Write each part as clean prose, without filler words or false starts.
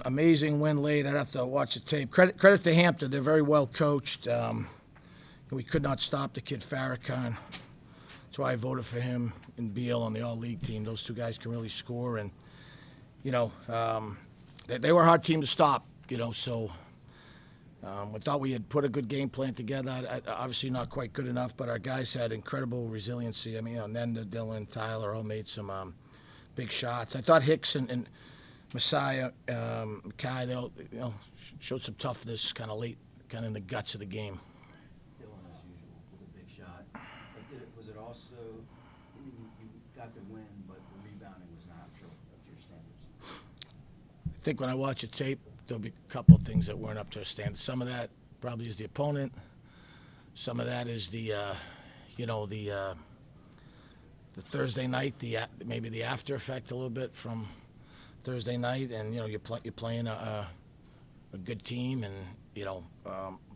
Amazing win late. I'd have to watch the tape. Credit to Hampton. They're very well coached. We could not stop the kid Farrakhan. That's why I voted for him and Beal on the all-league team. Those two guys can really score, and they were a hard team to stop. So we thought we had put a good game plan together. Obviously not quite good enough, but our guys had incredible resiliency. I mean, Nenda, Dylan, Tyler all made some big shots. I thought Hicks and Messiah, Kai, they all showed some toughness kind of late, kind of in the guts of the game. Dylan, as usual, with a big shot. But was it also, I mean, you got the win, but the rebounding was not up to your standards? I think when I watch the tape, there'll be a couple of things that weren't up to our standards. Some of that probably is the opponent. Some of that is the Thursday night, maybe the after effect a little bit from Thursday night, and you're playing a good team, and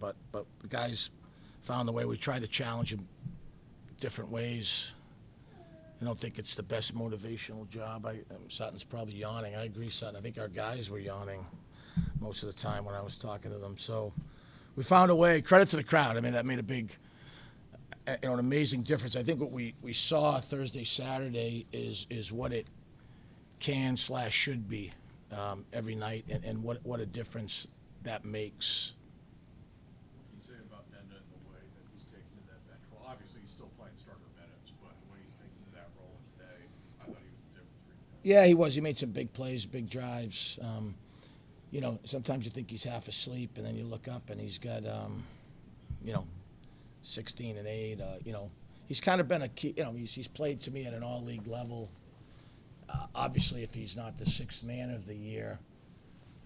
but the guys found the way. We tried to challenge them different ways. I don't think it's the best motivational job. Sutton's probably yawning. I agree, Sutton. I think our guys were yawning most of the time when I was talking to them. So we found a way. Credit to the crowd. I mean, that made a big, an amazing difference. I think what we saw Thursday, Saturday is what it can/should be every night, and what a difference that makes. What can you say about Nenda and the way that he's taken to that bench? Well, obviously he's still playing starter minutes, but when he's taken to that role today, I thought he was the difference maker. Yeah, he was. He made some big plays, big drives. Sometimes you think he's half asleep, and then you look up and he's got 16 and 8. He's kind of been a key. He's played to me at an all-league level. Obviously, if he's not the sixth man of the year,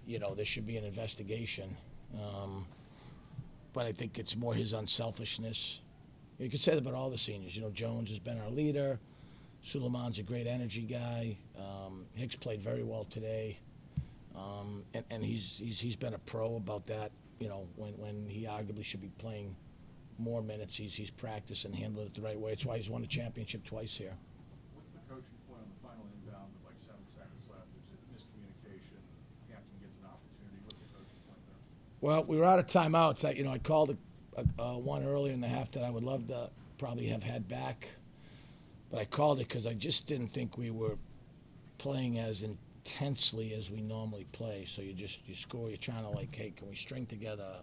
there should be an investigation. But I think it's more his unselfishness. You could say that about all the seniors. Jones has been our leader. Suleiman's a great energy guy. Hicks played very well today. And he's been a pro about that. When he arguably should be playing more minutes, he's practiced and handled it the right way. It's why he's won a championship twice here. What's the coaching point on the final inbound with like 7 seconds left? There's a miscommunication. Hampton gets an opportunity. What's the coaching point there? Well, we were out of timeouts. I called one earlier in the half that I would love to probably have had back, but I called it because I just didn't think we were playing as intensely as we normally play. So you score. You're trying to hey, can we string together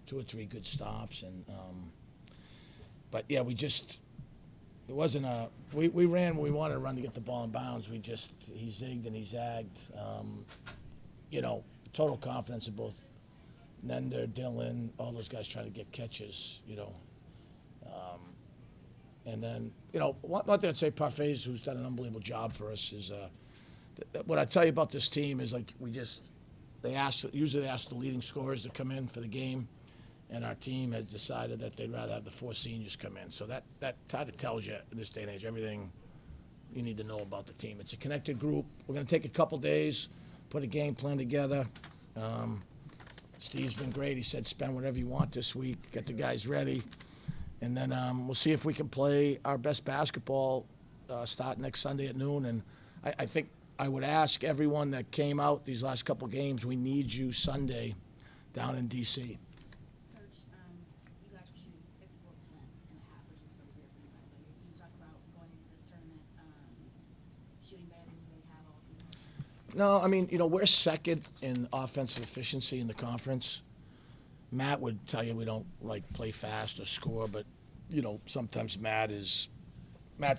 2 or 3 good stops? And but yeah, it wasn't we ran when we wanted to run to get the ball in bounds. He zigged and he zagged. Total confidence in both Nender, Dylan, all those guys trying to get catches. And then one thing I'd say, Parfait's, who's done an unbelievable job for us, is what I tell you about this team is they usually ask the leading scorers to come in for the game, and our team has decided that they'd rather have the 4 seniors come in. So that kind of tells you in this day and age everything you need to know about the team. It's a connected group. We're going to take a couple days, put a game plan together. Steve's been great. He said spend whatever you want this week, get the guys ready, and then we'll see if we can play our best basketball start next Sunday at noon. And I think I would ask everyone that came out these last couple games, we need you Sunday down in D.C. Coach, you guys were shooting 54% in the half, which is really great for you guys. Can you talk about going into this tournament shooting better than you really have all season? No, I mean, we're second in offensive efficiency in the conference. Matt would tell you we don't play fast or score, but sometimes Matt's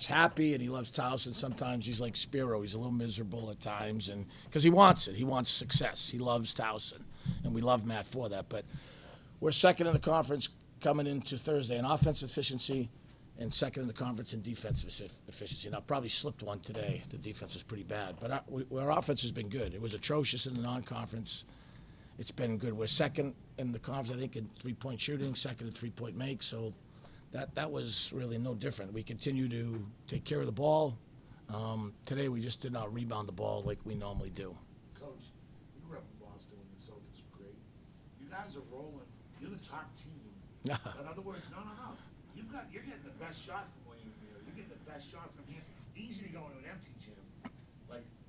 happy and he loves Towson. Sometimes he's like Spiro. He's a little miserable at times, and because he wants it. He wants success. He loves Towson, and we love Matt for that. But we're second in the conference coming into Thursday in offensive efficiency and second in the conference in defensive efficiency. Now, probably slipped one today. The defense was pretty bad. But our offense has been good. It was atrocious in the non-conference. It's been good. We're second in the conference, I think, in three-point shooting, second in three-point make. So that was really no different. We continue to take care of the ball. Today we just did not rebound the ball like we normally do. Coach, you grew up in Boston when the Celtics were great. You guys are rolling. You're the top team. In other words, no. You're getting the best shot from William Beal. You're getting the best shot from Hampton. Easy to go into an empty gym.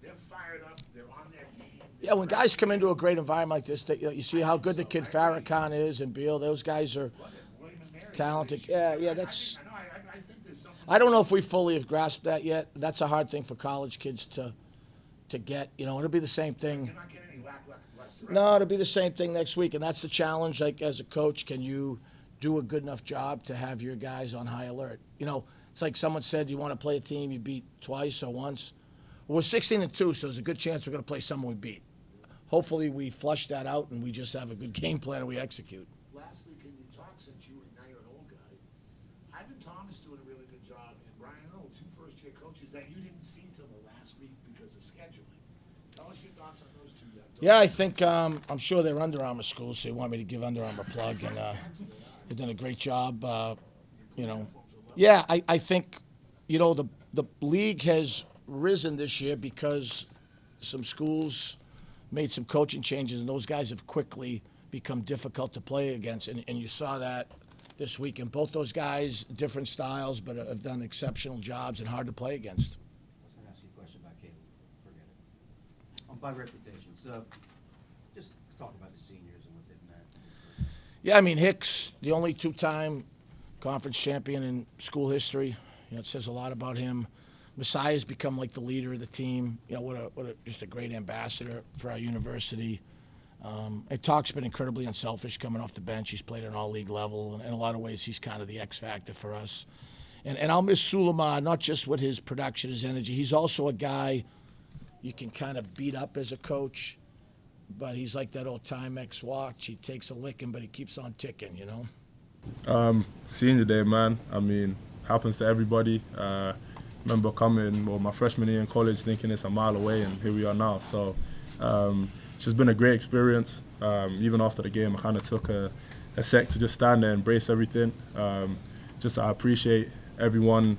they're fired up, they're on their game. Yeah, when guys come into a great environment like this, you see how good the kid Farrakhan is and Beal. Those guys are talented. Yeah, that's. I think there's something. I don't know if we fully have grasped that yet. That's a hard thing for college kids to get. It'll be the same thing. You're not getting any lackluster. No, it'll be the same thing next week, and that's the challenge. Like as a coach, can you do a good enough job to have your guys on high alert? It's like someone said, you want to play a team you beat twice or once. Well, we're 16-2, so there's a good chance we're going to play someone we beat. Hopefully, we flush that out and we just have a good game plan and we execute. Lastly, can you talk, since now you're an old guy, Ivan Thomas doing a really good job, and Brian Earl, 2 first-year coaches that you didn't see till the last week because of scheduling. Tell us your thoughts on those 2 guys. Yeah, I think I'm sure they're Under Armour schools, so they want me to give Under Armour a plug, and they've done a great job. Yeah, I think the league has risen this year because some schools made some coaching changes, and those guys have quickly become difficult to play against. And you saw that this week. And both those guys, different styles, but have done exceptional jobs and hard to play against. I was going to ask you a question about Caleb. Forget it. By reputation. So just talk about the seniors and what they've meant. Yeah, I mean, Hicks, the only 2-time conference champion in school history. It says a lot about him. Messiah's become like the leader of the team. Just a great ambassador for our university. And Talk's been incredibly unselfish coming off the bench. He's played at an all-league level. And in a lot of ways, he's kind of the X factor for us. And I'll miss Suleiman, not just with his production, his energy. He's also a guy you can kind of beat up as a coach. But he's like that old Timex watch. He takes a licking, but he keeps on ticking, Senior day, man. I mean, happens to everybody. Remember coming, my freshman year in college, thinking it's a mile away, and here we are now. So it's just been a great experience. Even after the game, I kind of took a sec to just stand there and embrace everything. I appreciate everyone,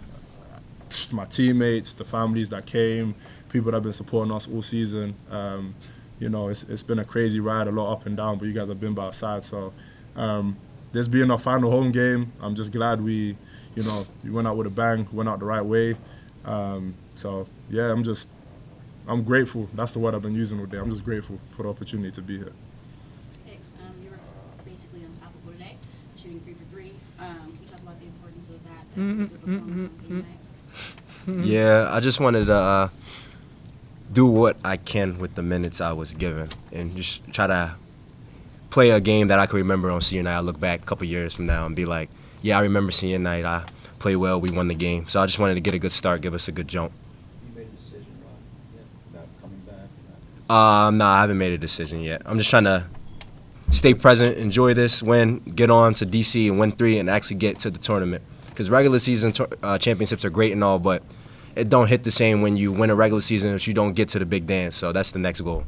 my teammates, the families that came, people that have been supporting us all season. It's been a crazy ride, a lot up and down, but you guys have been by our side. So this being our final home game, I'm just glad we went out with a bang, went out the right way. I'm grateful. That's the word I've been using all day. I'm just grateful for the opportunity to be here. Hicks, you were basically unstoppable today, shooting 3 for 3. Can you talk about the importance of that good performance on senior night? Yeah, I just wanted to do what I can with the minutes I was given and just try to play a game that I can remember on senior night. I look back a couple years from now and be like, yeah, I remember senior night. I played well. We won the game. So I just wanted to get a good start, give us a good jump. You made a decision, Ron, about coming back? No, I haven't made a decision yet. I'm just trying to stay present, enjoy this, win, get on to DC and win 3 and actually get to the tournament. Because regular season championships are great and all, but it don't hit the same when you win a regular season if you don't get to the big dance. So that's the next goal.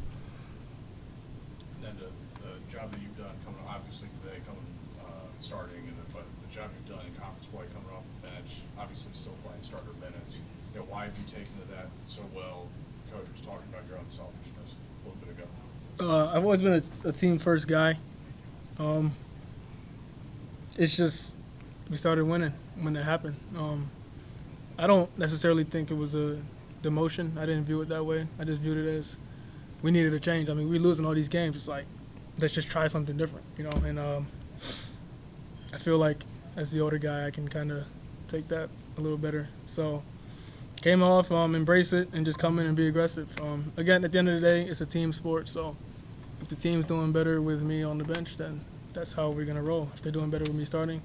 And then the job that you've done coming, obviously today starting, but the job you've done in conference play coming off the bench, obviously still playing starter minutes. Why have you taken to that so well? Coach was talking about your unselfishness a little bit ago. I've always been a team first guy. It's just we started winning when it happened. I don't necessarily think it was a demotion. I didn't view it that way. I just viewed it as we needed a change. I mean, we're losing all these games. It's like, let's just try something different, And I feel like as the older guy, I can kind of take that a little better. So came off, embrace it, and just come in and be aggressive. Again, at the end of the day, it's a team sport. So if the team's doing better with me on the bench, then that's how we're going to roll. If they're doing better with me starting,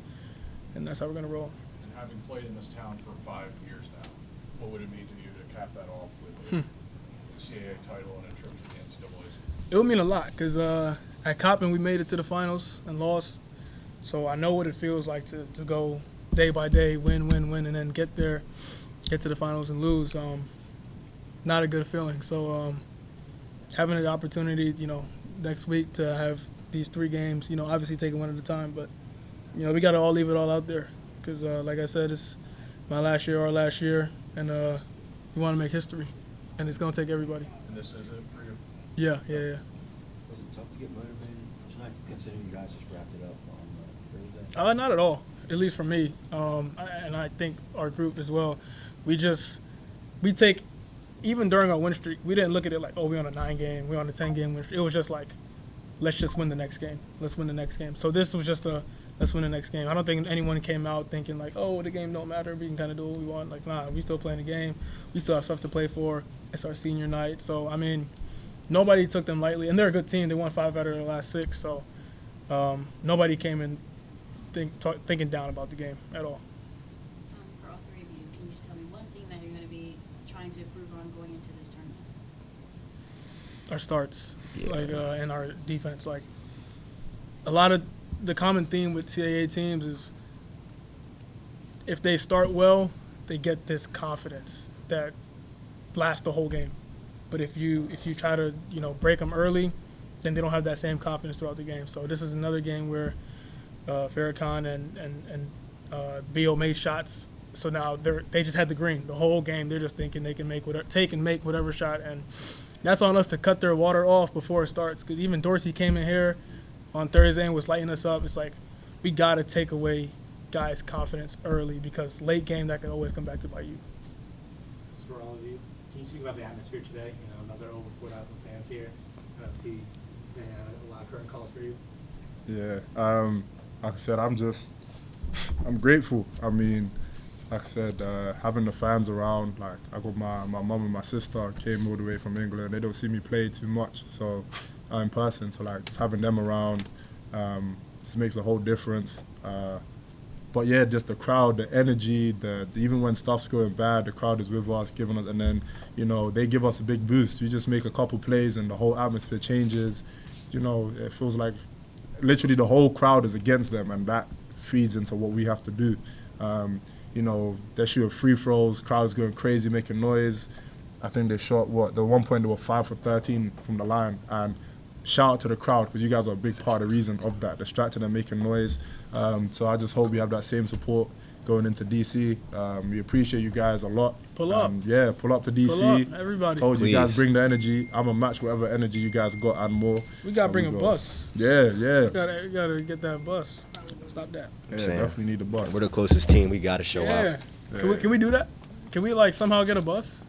then that's how we're going to roll. And having played in this town for 5 years now, what would it mean to you to cap that off with a CAA title and a trip to the NCAAs? It would mean a lot because at Coppin we made it to the finals and lost. So I know what it feels like to go day by day, win, and then get there, get to the finals and lose. Not a good feeling. So having the opportunity, next week to have these 3 games, obviously take it one at a time, but, we got to all leave it all out there because, like I said, it's my last year, our last year, and we want to make history, and it's going to take everybody. And this is it for you? Yeah. Was it tough to get motivated for tonight, considering you guys just wrapped it up on Thursday? Not at all, at least for me, and I think our group as well. We take even during our win streak, we didn't look at it like, oh, we're on a 9-game, we're on a 10-game win streak. It was just like, let's just win the next game. Let's win the next game. So this was just let's win the next game. I don't think anyone came out thinking like, oh, the game don't matter. We can kind of do what we want. Like, nah, we still playing the game. We still have stuff to play for. It's our senior night. So, I mean, nobody took them lightly. And they're a good team. They won 5 out of their last 6. So nobody came in thinking down about the game at all. For all three of you, can you just tell me one thing that you're going to be trying to improve on going into this tournament? Our starts, and our defense. Like, a lot of the common theme with CAA teams is if they start well, they get this confidence that lasts the whole game. But if you try to break them early, then they don't have that same confidence throughout the game. So this is another game where Farrakhan and Beal made shots. So now they just had the green the whole game. They're just thinking they can make whatever shot, and that's on us to cut their water off before it starts. Because even Dorsey came in here on Thursday and was lighting us up. It's like we got to take away guys' confidence early, because late game that can always come back to bite you. This is for all of you. Can you speak about the atmosphere today? Another over 4,000 fans here. They had a lot of curtain calls for you. Yeah, like I said, I'm grateful. I mean, like I said, having the fans around, like I got my mom and my sister came all the way from England. They don't see me play too much, so in person, so like just having them around just makes a whole difference. But yeah, just the crowd, the energy, even when stuff's going bad, the crowd is with us, giving us, and then they give us a big boost. We just make a couple plays and the whole atmosphere changes. It feels like literally the whole crowd is against them, and that feeds into what we have to do. They're shooting free throws, crowd's going crazy, making noise. I think they shot the one point they were 5 for 13 from the line, and shout out to the crowd, because you guys are a big part of the reason of that, distracting and making noise. So I just hope we have that same support going into DC. We appreciate you guys a lot. Pull up. Pull up to DC. Pull up, everybody. Told you Please. guys bring the energy. I'm going to match whatever energy you guys got and more. We got to bring a go. bus. Yeah. We gotta get that bus. Stop that. Yeah, saying. definitely need a bus. We're the closest team. We got to show Yeah. up. Can we do that? Can we somehow get a bus?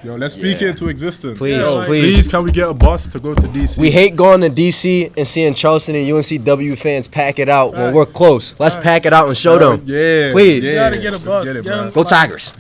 Yo, let's speak it into existence. Please, Yo, please. Can we get a bus to go to DC? We hate going to DC and seeing Towson and UNCW fans pack it out when we're close. Let's pack it out and show them. Yeah. Please. You gotta get a Let's bus. get it, Get man. 'em Go Tigers.